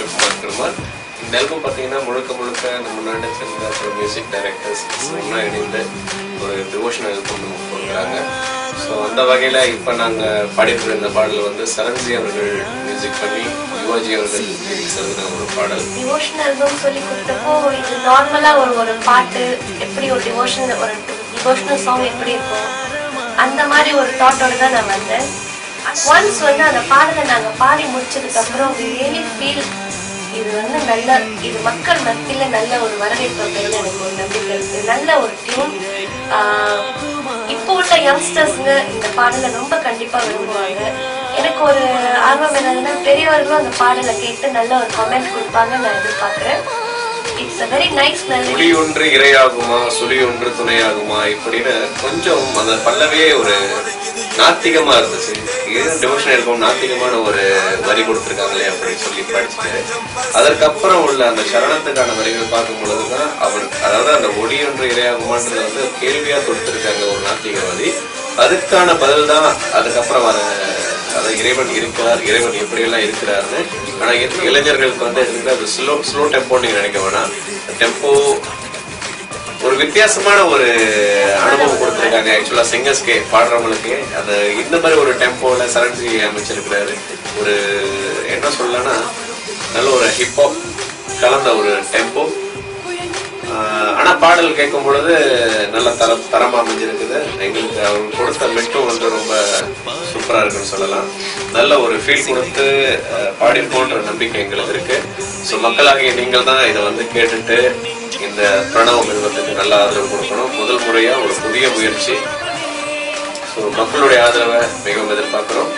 கிருஷ்ணகுமார் கிருமார். இந்த ஆல்பம் பார்த்தீங்கன்னா முழுக்க முழுக்க நம்ம நாட்டை சேர்ந்த சில மியூசிக் டைரக்டர்ஸ் ஒன்றா இணைந்து ஒரு டிவோஷனல் ஆல்பம் கொடுக்குறாங்க. ஸோ அந்த வகையில் இப்போ நாங்கள் பாடியிருக்கிற இந்த பாடல் வந்து சரண்ஜி அவர்கள் மியூசிக் பண்ணி யுவாஜி அவர்கள் லிரிக்ஸ் எழுதின ஒரு பாடல். டிவோஷனல் ஆல்பம் சொல்லி கொடுத்தப்போ இது நார்மலாக ஒரு பாட்டு எப்படி ஒரு டிவோஷனல் சாங் எப்படி இருக்கும் அந்த மாதிரி ஒரு தாட்டோட தான் நான் வந்தேன். ஒன்ஸ் வந்து அந்த பாடலை நாங்கள் பாடி முடிச்சதுக்கு அப்புறம் ரியலி ஃபீல் இது வந்து இது மக்கள் மத்தியில நல்ல ஒரு வரவேற்பு பெரிய எனக்கு ஒரு நம்பிக்கை இருக்கு. நல்ல ஒரு டியூன். இப்போ உள்ள யங்ஸ்டர்ஸ்ங்க இந்த பாடலை ரொம்ப கண்டிப்பா விரும்புவாங்க. எனக்கு ஒரு ஆர்வம் என்னதுன்னா பெரியவர்களும் அந்த பாடலை கேட்டு நல்ல ஒரு கமெண்ட் கொடுப்பாங்க நான் எதிர்பார்க்கிறேன். It's a very nice melody. சுழி ஒன்று இரையாகுமா சுழி ஒன்று துணையாகுமா இப்படின்னு கொஞ்சம் அந்த பல்லவே ஒரு நாத்திகமா இருந்துச்சு. டிவோஷனல் ஆல்பம் நாத்திகமான ஒரு வரி கொடுத்துருக்காங்களே அப்படின்னு சொல்லி படிச்சுட்டு அதற்கப்புறம் உள்ள அந்த சரணத்துக்கான வரிகள் பார்க்கும் பொழுதுதான் அதாவது அந்த ஒளி ஒன்று இரையாகுமான்றது வந்து கேள்வியா கொடுத்துருக்காங்க ஒரு நாத்திகவாதி. அதுக்கான பதில் தான் அதுக்கப்புறம் அதை இறைவன் இருக்கிறார், இறைவன் எப்படியெல்லாம் இருக்கிறாருன்னு. ஆனா இளைஞர்களுக்கு வந்து அது ஸ்லோ டெம்போன்னு நீங்க நினைக்க வேணாம். டெம்போ ஒரு வித்தியாசமான ஒரு அனுபவம் கொடுத்துருக்காங்க. ஆக்சுவலா சிங்கர்ஸ்கே பாடுறவங்களுக்கு அந்த இந்த மாதிரி ஒரு டெம்போல சரண்ஜி அமைச்சிருக்கிறாரு. ஒரு என்ன சொல்லலாம்னா நல்ல ஒரு ஹிப்ஹாப் கலந்த ஒரு டெம்போ. ஆனா பாடல் கேட்கும் பொழுது நல்ல தரமா அமைஞ்சிருக்குது. எங்களுக்கு அவங்க கொடுத்த மெட்டும் வந்து ரொம்ப சூப்பரா இருக்குன்னு சொல்லலாம். நல்ல ஒரு ஃபீல் கொடுத்து பாடிப்போன்ற நம்பிக்கை எங்களுக்கு இருக்கு. ஸோ மக்களாகிய நீங்கள் தான் இதை வந்து கேட்டுட்டு இந்த பிரணவ மிருகத்துக்கு நல்ல ஆதரவு கொடுக்கணும். முதல் முறையா ஒரு புதிய முயற்சி. ஸோ மக்களுடைய ஆதரவை மிகவும் எதிர்பார்க்கிறோம்.